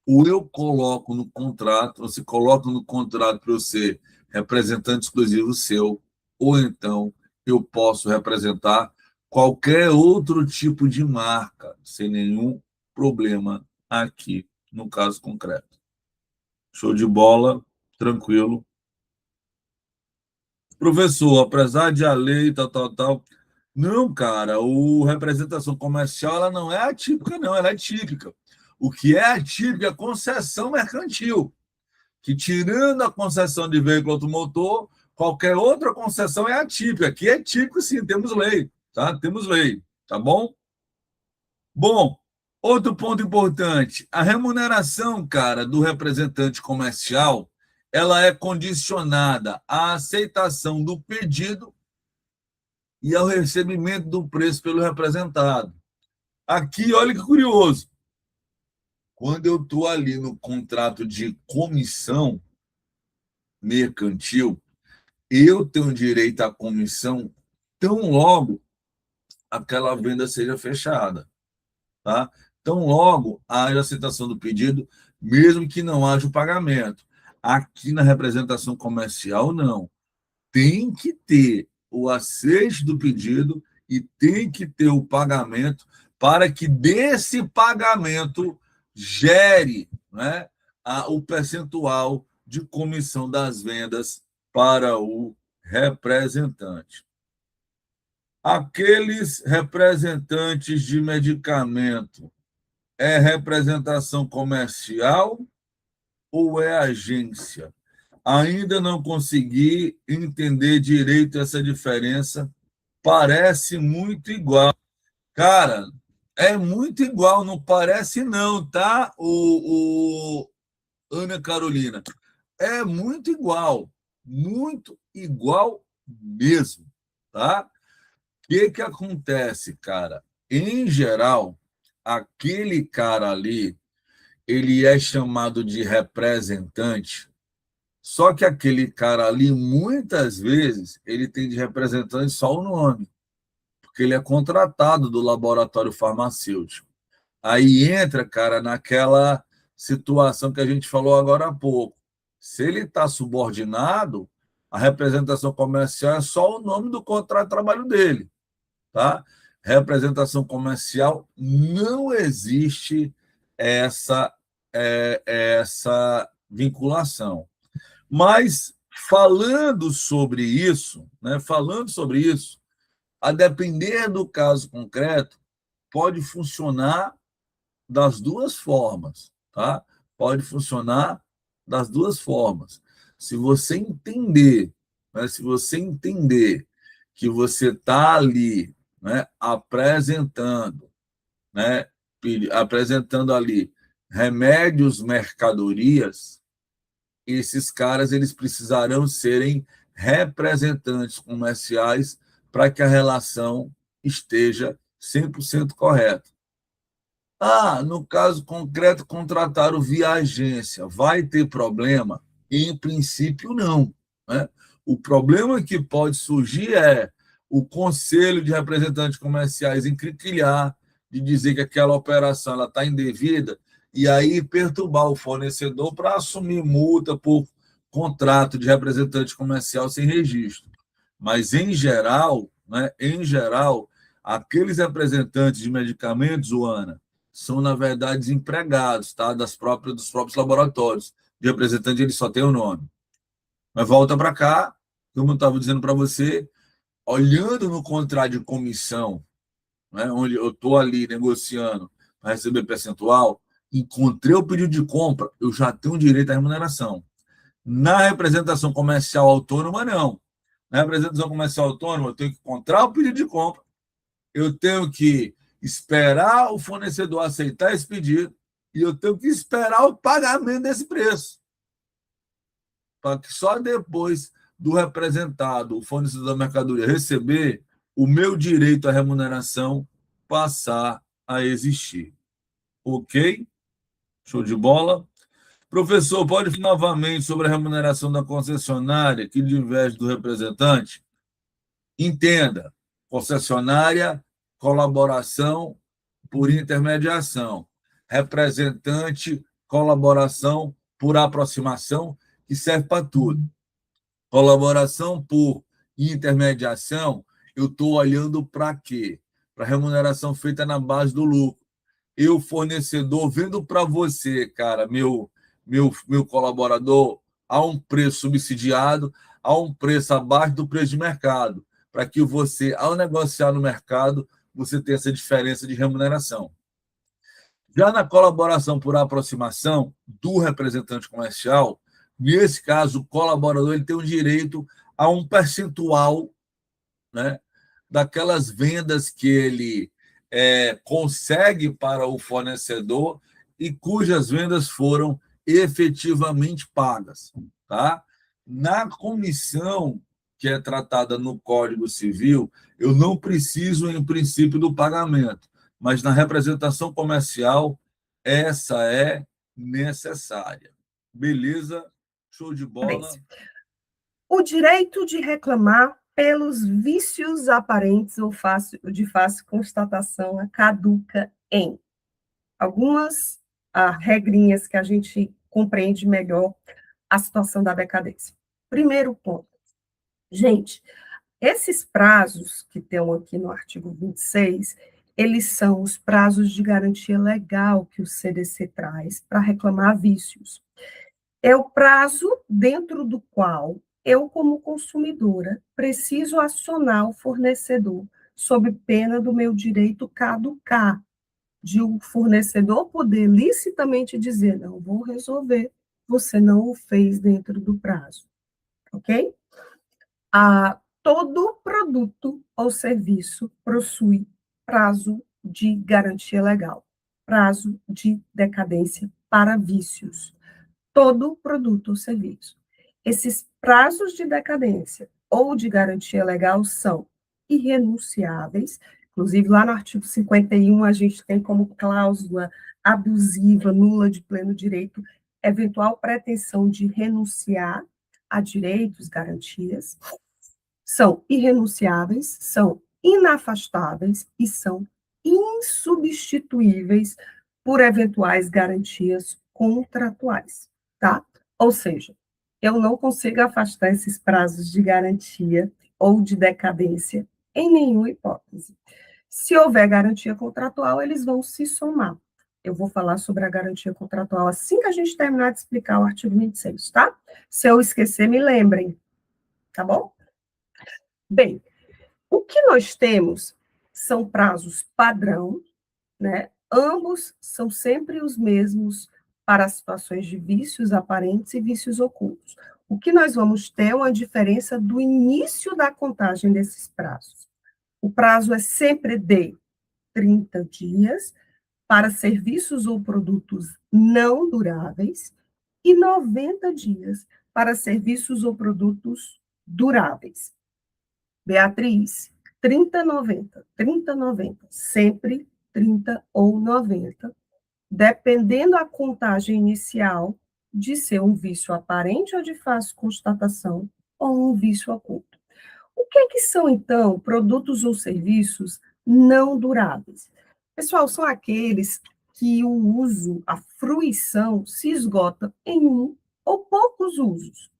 Ou eu coloco no contrato, você coloca no contrato para eu ser representante exclusivo seu, ou então eu posso representar qualquer outro tipo de marca, sem nenhum problema aqui, no caso concreto. Show de bola, tranquilo. Professor, apesar de a lei, tal, Não, cara, o representação comercial ela não é atípica, não, ela é típica. O que é atípico é a concessão mercantil, que tirando a concessão de veículo automotor, qualquer outra concessão é atípica. Aqui é típico, sim, temos lei, tá? Temos lei, tá bom? Bom, outro ponto importante, a remuneração, cara, do representante comercial, ela é condicionada à aceitação do pedido e ao recebimento do preço pelo representado. Aqui, olha que curioso, quando eu estou ali no contrato de comissão mercantil, eu tenho direito à comissão tão logo aquela venda seja fechada, tá? Tão logo haja aceitação do pedido, mesmo que não haja o pagamento. Aqui na representação comercial, não. Tem que ter o aceite do pedido e tem que ter o pagamento para que desse pagamento gere, né, o percentual de comissão das vendas para o representante. Aqueles representantes de medicamento é representação comercial ou é agência? Ainda não consegui entender direito essa diferença. Parece muito igual. Cara, é muito igual, não parece não, tá, Ana Carolina? É muito igual mesmo, tá? O que acontece, cara? Em geral, aquele cara ali, ele é chamado de representante, só que aquele cara ali, muitas vezes, ele tem de representante só o nome, porque ele é contratado do laboratório farmacêutico. Aí entra, cara, naquela situação que a gente falou agora há pouco. Se ele está subordinado, a representação comercial é só o nome do contrato de trabalho dele, tá? Representação comercial não existe essa vinculação. Mas falando sobre isso, a depender do caso concreto, pode funcionar das duas formas, tá? Pode funcionar das duas formas. Se você entender, né, que você está ali, né, apresentando ali remédios, mercadorias, esses caras eles precisarão serem representantes comerciais para que a relação esteja 100% correta. No caso concreto, contrataram via agência. Vai ter problema? Em princípio, não, né? O problema que pode surgir é o conselho de representantes comerciais encriquilhar, de dizer que aquela operação está indevida, e aí perturbar o fornecedor para assumir multa por contrato de representante comercial sem registro. Mas, em geral, aqueles representantes de medicamentos, Ana, são, na verdade, empregados, tá? dos próprios laboratórios. De representante, ele só tem o nome. Mas volta para cá, como eu estava dizendo para você, olhando no contrato de comissão, né, onde eu estou ali negociando para receber percentual, encontrei o pedido de compra, eu já tenho direito à remuneração. Na representação comercial autônoma, não. Na representação comercial autônoma, eu tenho que encontrar o pedido de compra, eu tenho que esperar o fornecedor aceitar esse pedido e eu tenho que esperar o pagamento desse preço. Para que só depois do representado, o fornecedor da mercadoria, receber, o meu direito à remuneração passar a existir. Ok? Show de bola? Professor, pode falar novamente sobre a remuneração da concessionária que diverge do representante? Entenda, concessionária, colaboração por intermediação. Representante, colaboração por aproximação, que serve para tudo. Colaboração por intermediação, eu estou olhando para quê? Para remuneração feita na base do lucro. Eu, fornecedor, vendo para você, cara, meu colaborador, a um preço subsidiado, a um preço abaixo do preço de mercado, para que você, ao negociar no mercado, você tenha essa diferença de remuneração. Já na colaboração por aproximação do representante comercial, nesse caso, o colaborador ele tem o direito a um percentual, né, daquelas vendas que ele consegue para o fornecedor e cujas vendas foram efetivamente pagas. Tá? Na comissão que é tratada no Código Civil, eu não preciso, em princípio, do pagamento, mas na representação comercial, essa é necessária. Beleza? Show de bola. O direito de reclamar pelos vícios aparentes ou de fácil constatação caduca em algumas regrinhas que a gente compreende melhor a situação da decadência. Primeiro ponto. Gente, esses prazos que estão aqui no artigo 26, eles são os prazos de garantia legal que o CDC traz para reclamar vícios. É o prazo dentro do qual eu, como consumidora, preciso acionar o fornecedor sob pena do meu direito caducar, de o fornecedor poder licitamente dizer, não vou resolver, você não o fez dentro do prazo, ok? Todo produto ou serviço possui prazo de garantia legal, prazo de decadência para vícios. Todo produto ou serviço. Esses prazos de decadência ou de garantia legal são irrenunciáveis, inclusive lá no artigo 51 a gente tem como cláusula abusiva, nula de pleno direito, eventual pretensão de renunciar a direitos, garantias, são irrenunciáveis, são inafastáveis e são insubstituíveis por eventuais garantias contratuais, tá? Ou seja, eu não consigo afastar esses prazos de garantia ou de decadência em nenhuma hipótese. Se houver garantia contratual, eles vão se somar. Eu vou falar sobre a garantia contratual assim que a gente terminar de explicar o artigo 26, tá? Se eu esquecer, me lembrem, tá bom? Bem, o que nós temos são prazos padrão, né? Ambos são sempre os mesmos para situações de vícios aparentes e vícios ocultos. O que nós vamos ter é uma diferença do início da contagem desses prazos. O prazo é sempre de 30 dias para serviços ou produtos não duráveis e 90 dias para serviços ou produtos duráveis. Beatriz, 30, 90, 30, 90, sempre 30 ou 90, dependendo a contagem inicial de ser um vício aparente ou de fácil constatação ou um vício oculto. O que são, então, produtos ou serviços não duráveis? Pessoal, são aqueles que o uso, a fruição, se esgota em um ou poucos usos,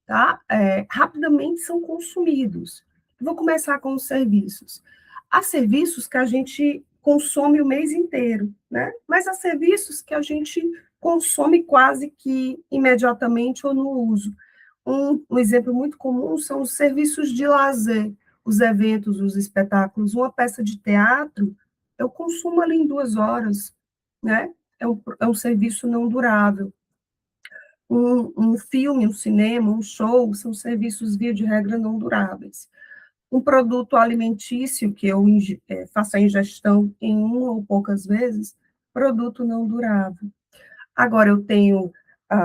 tá? Rapidamente são consumidos. Vou começar com os serviços. Há serviços que a gente consome o mês inteiro, né? Mas há serviços que a gente consome quase que imediatamente ou no uso. Um exemplo muito comum são os serviços de lazer, os eventos, os espetáculos. Uma peça de teatro, eu consumo ali em 2 horas, né? É um serviço não durável. Um filme, um cinema, um show, são serviços, via de regra, não duráveis. Um produto alimentício que eu faça a ingestão em uma ou poucas vezes, produto não durável. Agora, eu tenho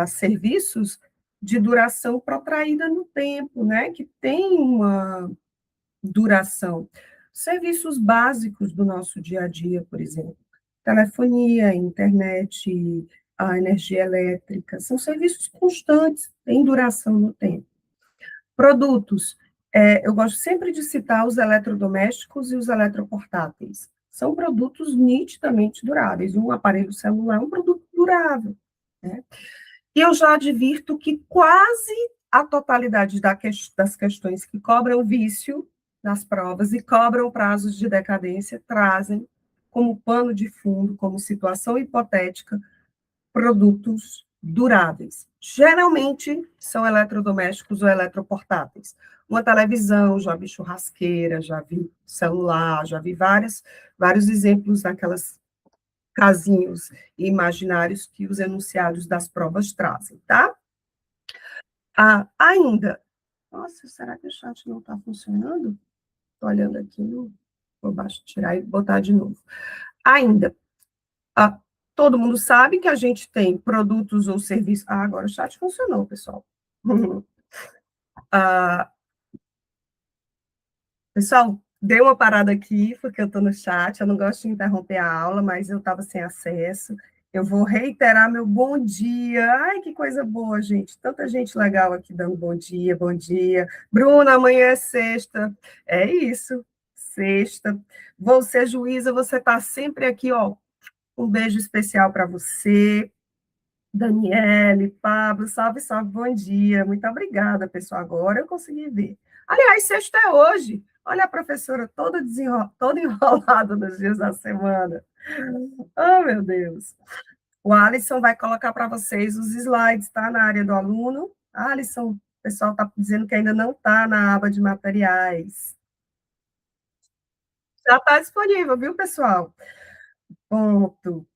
serviços de duração protraída no tempo, né, que tem uma duração. Serviços básicos do nosso dia a dia, por exemplo, telefonia, internet, a energia elétrica, são serviços constantes, têm duração no tempo. Produtos, eu gosto sempre de citar os eletrodomésticos e os eletroportáteis. São produtos nitidamente duráveis. Um aparelho celular é um produto durável, né? E eu já advirto que quase a totalidade das questões que cobram vício nas provas e cobram prazos de decadência trazem como pano de fundo, como situação hipotética, produtos duráveis. Geralmente são eletrodomésticos ou eletroportáteis. Uma televisão, já vi churrasqueira, já vi celular, já vi vários exemplos daquelas casinhos imaginários que os enunciados das provas trazem, tá? Ainda. Nossa, será que o chat não está funcionando? Estou olhando aqui, vou tirar e botar de novo. Ainda. Todo mundo sabe que a gente tem produtos ou serviços. Agora o chat funcionou, pessoal. Pessoal, dei uma parada aqui, porque eu estou no chat, eu não gosto de interromper a aula, mas eu estava sem acesso. Eu vou reiterar meu bom dia. Ai, que coisa boa, gente. Tanta gente legal aqui dando bom dia, bom dia. Bruna, amanhã é sexta. É isso, sexta. Vou ser juíza, você está sempre aqui, ó. Um beijo especial para você. Daniele, Pablo, salve, salve, bom dia. Muito obrigada, pessoal. Agora eu consegui ver. Aliás, sexta é hoje. Olha a professora toda enrolada nos dias da semana. Oh, meu Deus. O Alisson vai colocar para vocês os slides, tá? Na área do aluno. Alisson, o pessoal está dizendo que ainda não está na aba de materiais. Já está disponível, viu, pessoal? Ponto.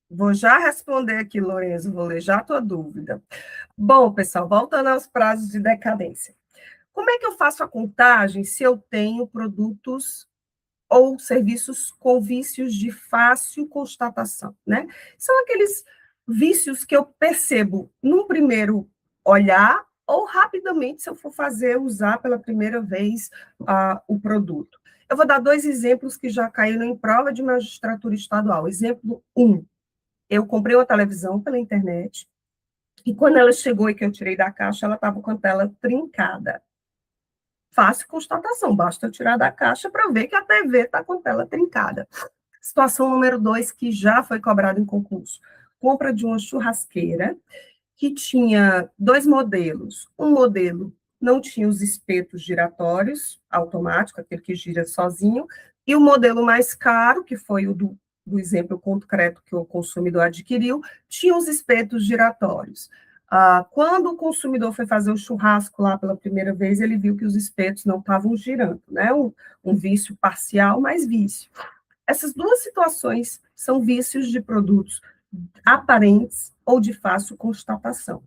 Vou já responder aqui, Lorenzo, vou ler já a tua dúvida. Bom, pessoal, voltando aos prazos de decadência. Como é que eu faço a contagem se eu tenho produtos ou serviços com vícios de fácil constatação, né? São aqueles vícios que eu percebo num primeiro olhar ou rapidamente se eu for usar pela primeira vez o produto. Eu vou dar 2 exemplos que já caíram em prova de magistratura estadual. Exemplo 1. Eu comprei uma televisão pela internet e quando ela chegou e que eu tirei da caixa, ela estava com a tela trincada. Fácil constatação, basta eu tirar da caixa para ver que a TV está com a tela trincada. Situação número 2, que já foi cobrada em concurso. Compra de uma churrasqueira que tinha 2 modelos. Um modelo não tinha os espetos giratórios automáticos, aquele que gira sozinho, e o modelo mais caro, que foi o do exemplo concreto que o consumidor adquiriu, tinha os espetos giratórios. Quando o consumidor foi fazer o churrasco lá pela primeira vez, ele viu que os espetos não estavam girando, né? Um vício parcial, mas vício. Essas 2 situações são vícios de produtos aparentes ou de fácil constatação.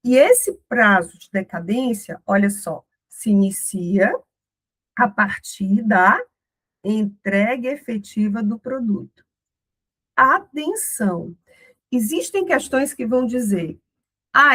E esse prazo de decadência, olha só, se inicia a partir da entrega efetiva do produto. Atenção! Existem questões que vão dizer,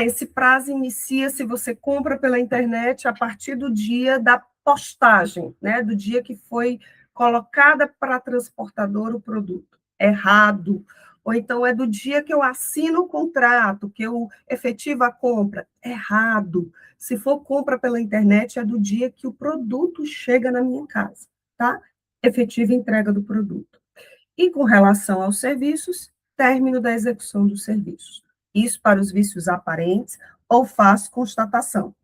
esse prazo inicia se você compra pela internet a partir do dia da postagem, né, do dia que foi colocada para a transportadora o produto. Errado. Ou então é do dia que eu assino o contrato, que eu efetivo a compra. Errado. Se for compra pela internet, é do dia que o produto chega na minha casa, tá? Efetiva entrega do produto. E com relação aos serviços, término da execução dos serviços. Isso para os vícios aparentes ou fácil constatação.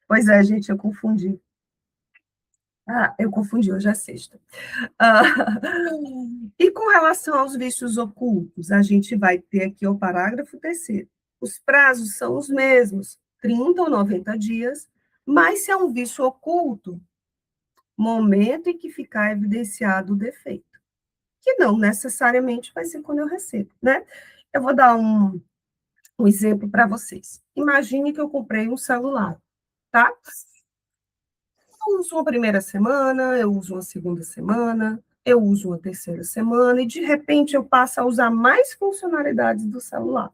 Pois é, gente, eu confundi. Eu confundi, hoje é sexta. E com relação aos vícios ocultos, a gente vai ter aqui o parágrafo 3º. Os prazos são os mesmos, 30 ou 90 dias, mas se é um vício oculto, momento em que ficar evidenciado o defeito, que não necessariamente vai ser quando eu recebo, né? Eu vou dar um exemplo para vocês. Imagine que eu comprei um celular, tá? Eu uso uma primeira semana, eu uso uma segunda semana, eu uso uma terceira semana, e de repente eu passo a usar mais funcionalidades do celular.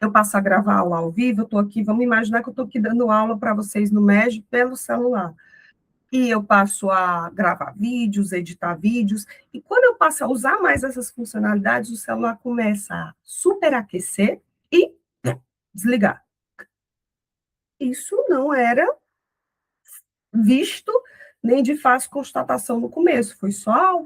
Eu passo a gravar aula ao vivo, eu estou aqui, vamos imaginar que eu estou aqui dando aula para vocês no MEG pelo celular. E eu passo a gravar vídeos, editar vídeos, e quando eu passo a usar mais essas funcionalidades, o celular começa a superaquecer e desligar. Isso não era visto nem de fácil constatação no começo, foi só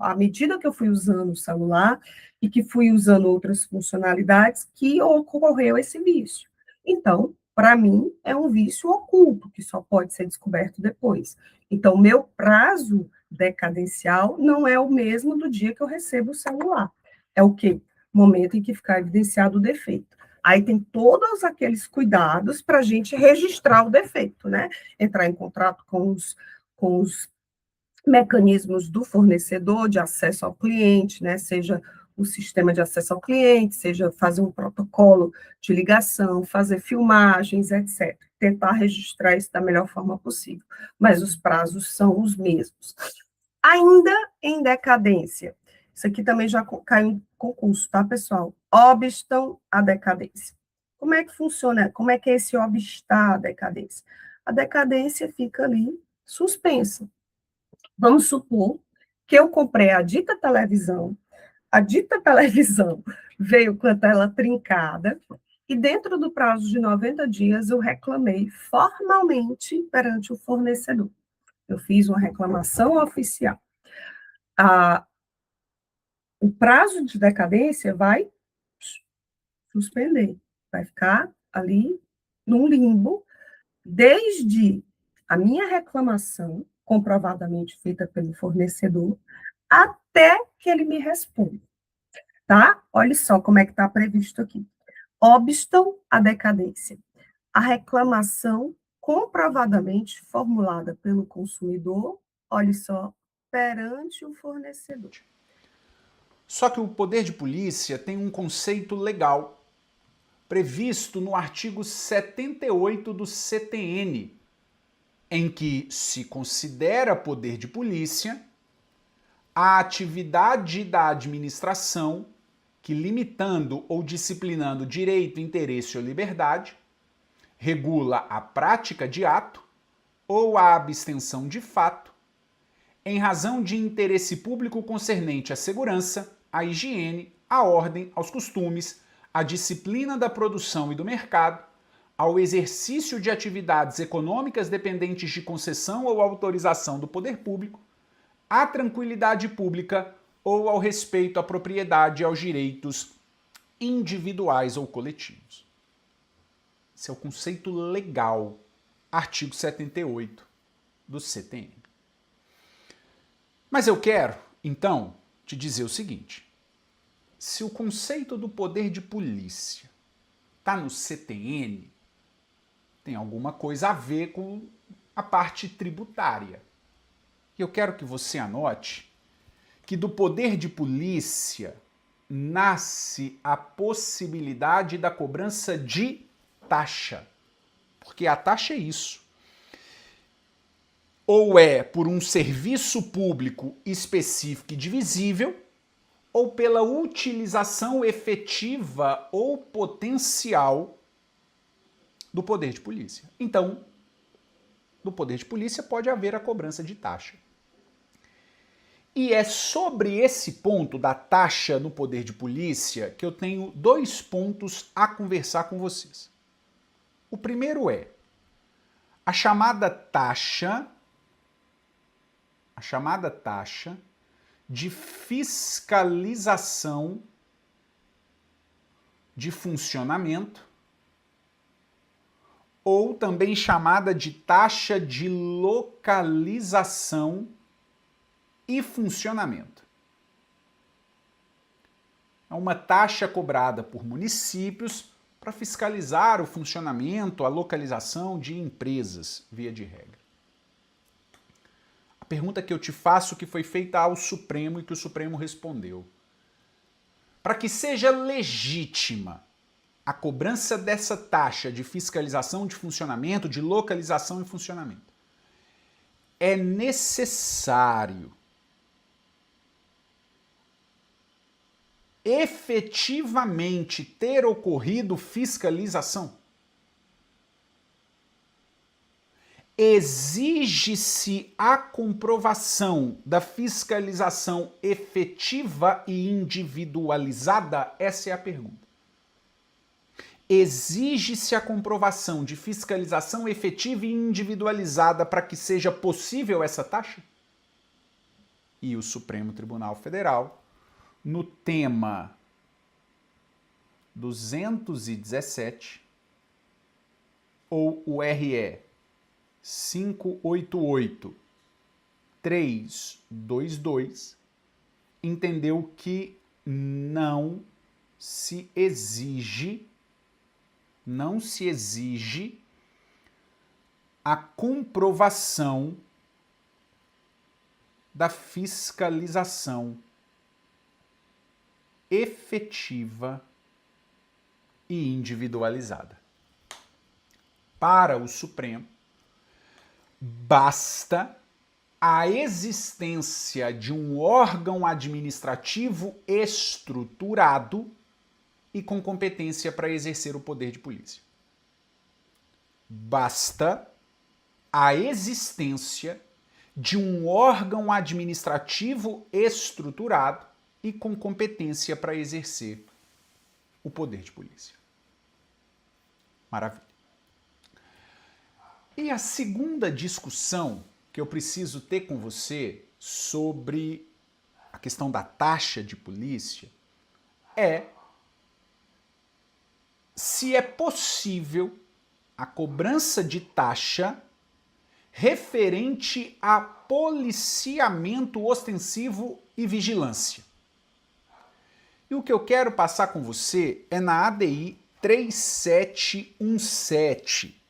à medida que eu fui usando o celular e que fui usando outras funcionalidades que ocorreu esse vício. Então, para mim, é um vício oculto, que só pode ser descoberto depois. Então, o meu prazo decadencial não é o mesmo do dia que eu recebo o celular. É o quê? Momento em que ficar evidenciado o defeito. Aí tem todos aqueles cuidados para a gente registrar o defeito, né? Entrar em contato com os mecanismos do fornecedor de acesso ao cliente, né? Seja o sistema de acesso ao cliente, seja fazer um protocolo de ligação, fazer filmagens, etc. Tentar registrar isso da melhor forma possível. Mas os prazos são os mesmos. Ainda em decadência. Isso aqui também já caiu em concurso, tá, pessoal? Obstam à decadência. Como é que funciona? Como é que é esse obstar à decadência? A decadência fica ali suspensa. Vamos supor que eu comprei a dita televisão veio com a tela trincada, e dentro do prazo de 90 dias eu reclamei formalmente perante o fornecedor. Eu fiz uma reclamação oficial. O prazo de decadência vai suspender, vai ficar ali num limbo, desde a minha reclamação, comprovadamente feita pelo fornecedor, até que ele me responda, tá? Olha só como é que está previsto aqui. Obstam à decadência. A reclamação comprovadamente formulada pelo consumidor, olha só, perante o fornecedor. Só que o poder de polícia tem um conceito legal previsto no artigo 78 do CTN, em que se considera poder de polícia a atividade da administração que, limitando ou disciplinando direito, interesse ou liberdade, regula a prática de ato ou a abstenção de fato, em razão de interesse público concernente à segurança, à higiene, à ordem, aos costumes, à disciplina da produção e do mercado, ao exercício de atividades econômicas dependentes de concessão ou autorização do poder público, à tranquilidade pública ou ao respeito à propriedade e aos direitos individuais ou coletivos. Esse é o conceito legal, artigo 78 do CTN. Mas eu quero, então, te dizer o seguinte: se o conceito do poder de polícia está no CTN, tem alguma coisa a ver com a parte tributária. E eu quero que você anote que do poder de polícia nasce a possibilidade da cobrança de taxa. Porque a taxa é isso. Ou é por um serviço público específico e divisível, ou pela utilização efetiva ou potencial do poder de polícia. Então, do poder de polícia pode haver a cobrança de taxa. E é sobre esse ponto da taxa no poder de polícia que eu tenho 2 pontos a conversar com vocês. O primeiro é a chamada taxa de fiscalização de funcionamento, ou também chamada de taxa de localização e funcionamento. É uma taxa cobrada por municípios para fiscalizar o funcionamento, a localização de empresas, via de regra. A pergunta que eu te faço, que foi feita ao Supremo e que o Supremo respondeu: para que seja legítima a cobrança dessa taxa de fiscalização de funcionamento, de localização e funcionamento, é necessário efetivamente ter ocorrido fiscalização? Exige-se a comprovação da fiscalização efetiva e individualizada? Essa é a pergunta. Exige-se a comprovação de fiscalização efetiva e individualizada para que seja possível essa taxa? E o Supremo Tribunal Federal, no tema 217, ou o RE 588322, entendeu que não se exige não se exige a comprovação da fiscalização efetiva e individualizada. Para o Supremo, basta a existência de um órgão administrativo estruturado e com competência para exercer o poder de polícia. Basta a existência de um órgão administrativo estruturado e com competência para exercer o poder de polícia. Maravilha. E a segunda discussão que eu preciso ter com você sobre a questão da taxa de polícia é se é possível a cobrança de taxa referente a policiamento ostensivo e vigilância. E o que eu quero passar com você é na ADI 3717,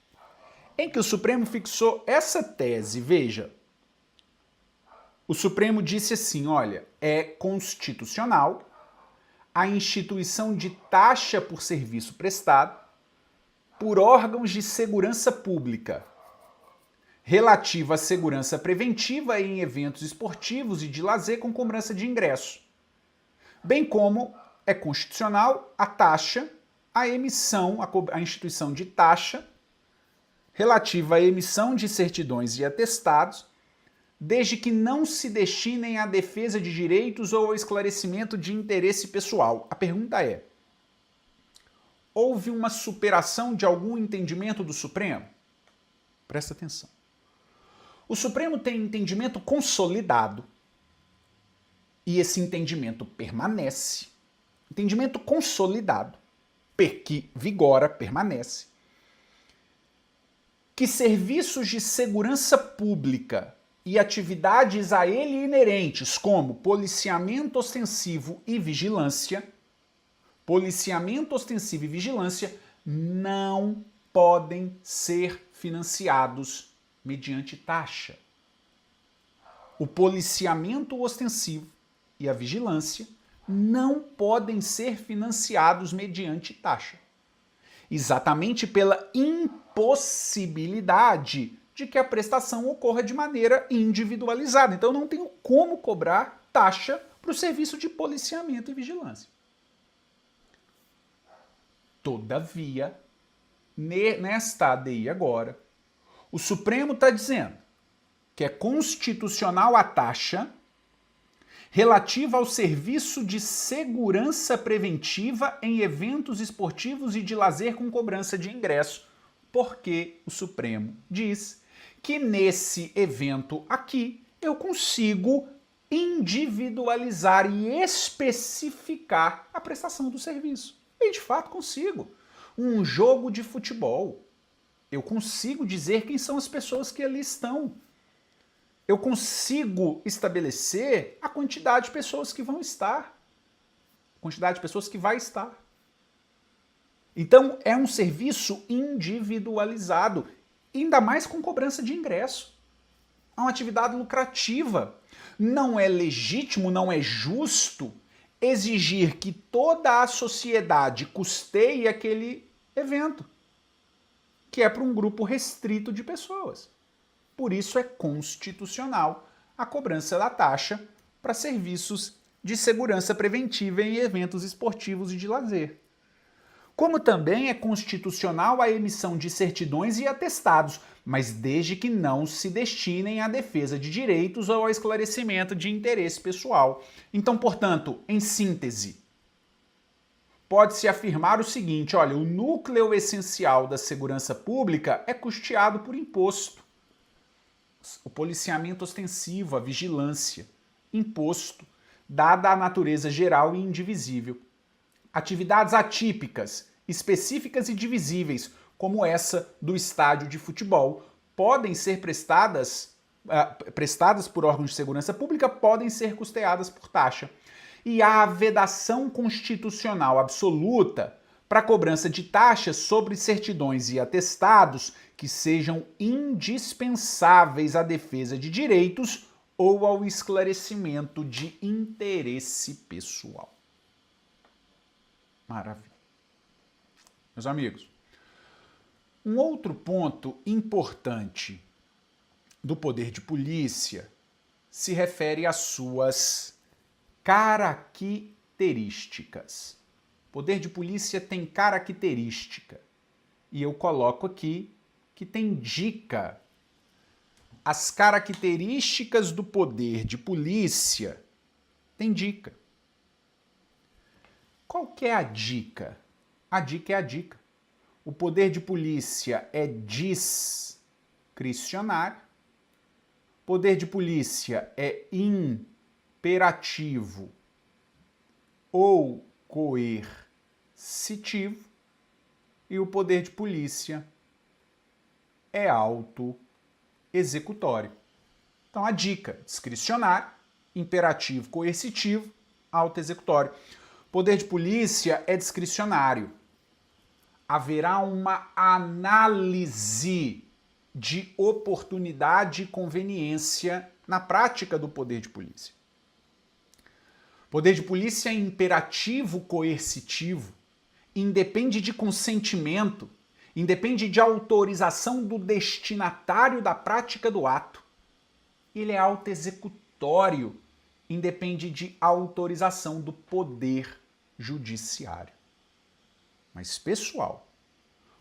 em que o Supremo fixou essa tese. Veja, o Supremo disse assim, olha, é constitucional a instituição de taxa por serviço prestado por órgãos de segurança pública, relativa à segurança preventiva em eventos esportivos e de lazer com cobrança de ingresso, bem como é constitucional a taxa, a instituição de taxa relativa à emissão de certidões e atestados, desde que não se destinem à defesa de direitos ou ao esclarecimento de interesse pessoal. A pergunta é: houve uma superação de algum entendimento do Supremo? Presta atenção. O Supremo tem entendimento consolidado e esse entendimento permanece. Entendimento consolidado, que vigora, permanece, que serviços de segurança pública e atividades a ele inerentes, como policiamento ostensivo e vigilância, não podem ser financiados mediante taxa. O policiamento ostensivo e a vigilância não podem ser financiados mediante taxa. Exatamente pela impossibilidade de que a prestação ocorra de maneira individualizada. Então, eu não tenho como cobrar taxa para o serviço de policiamento e vigilância. Todavia, nesta ADI agora, o Supremo está dizendo que é constitucional a taxa relativa ao serviço de segurança preventiva em eventos esportivos e de lazer com cobrança de ingresso, porque o Supremo diz que nesse evento aqui eu consigo individualizar e especificar a prestação do serviço. E de fato consigo. Um jogo de futebol, eu consigo dizer quem são as pessoas que ali estão. Eu consigo estabelecer a quantidade de pessoas que vão estar, a quantidade de pessoas que vai estar. Então, é um serviço individualizado, ainda mais com cobrança de ingresso. É uma atividade lucrativa. Não é legítimo, não é justo exigir que toda a sociedade custeie aquele evento, que é para um grupo restrito de pessoas. Por isso é constitucional a cobrança da taxa para serviços de segurança preventiva em eventos esportivos e de lazer. Como também é constitucional a emissão de certidões e atestados, mas desde que não se destinem à defesa de direitos ou ao esclarecimento de interesse pessoal. Então, portanto, em síntese, pode-se afirmar o seguinte, olha, o núcleo essencial da segurança pública é custeado por imposto. O policiamento ostensivo, a vigilância, imposto, dada a natureza geral e indivisível. Atividades atípicas, específicas e divisíveis, como essa do estádio de futebol, podem ser prestadas por órgãos de segurança pública, podem ser custeadas por taxa. E a vedação constitucional absoluta para cobrança de taxas sobre certidões e atestados que sejam indispensáveis à defesa de direitos ou ao esclarecimento de interesse pessoal. Maravilha. Meus amigos, um outro ponto importante do poder de polícia se refere às suas características. O poder de polícia tem característica. E eu coloco aqui que tem dica. As características do poder de polícia tem dica. Qual que é a dica? A dica é a dica. O poder de polícia é discricionário. O poder de polícia é imperativo ou coercitivo. E o poder de polícia é auto-executório. Então, a dica: discricionário, imperativo, coercitivo, auto-executório. O poder de polícia é discricionário. Haverá uma análise de oportunidade e conveniência na prática do poder de polícia. O poder de polícia é imperativo, coercitivo, independe de consentimento, independe de autorização do destinatário da prática do ato. Ele é auto-executório, independe de autorização do poder judiciário. Mas, pessoal,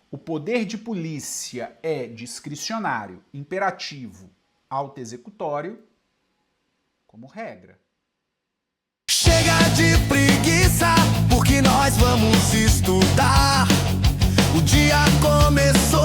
o poder de polícia é discricionário, imperativo, auto-executório, como regra. Chega de preguiça, porque nós vamos estudar. O dia começou.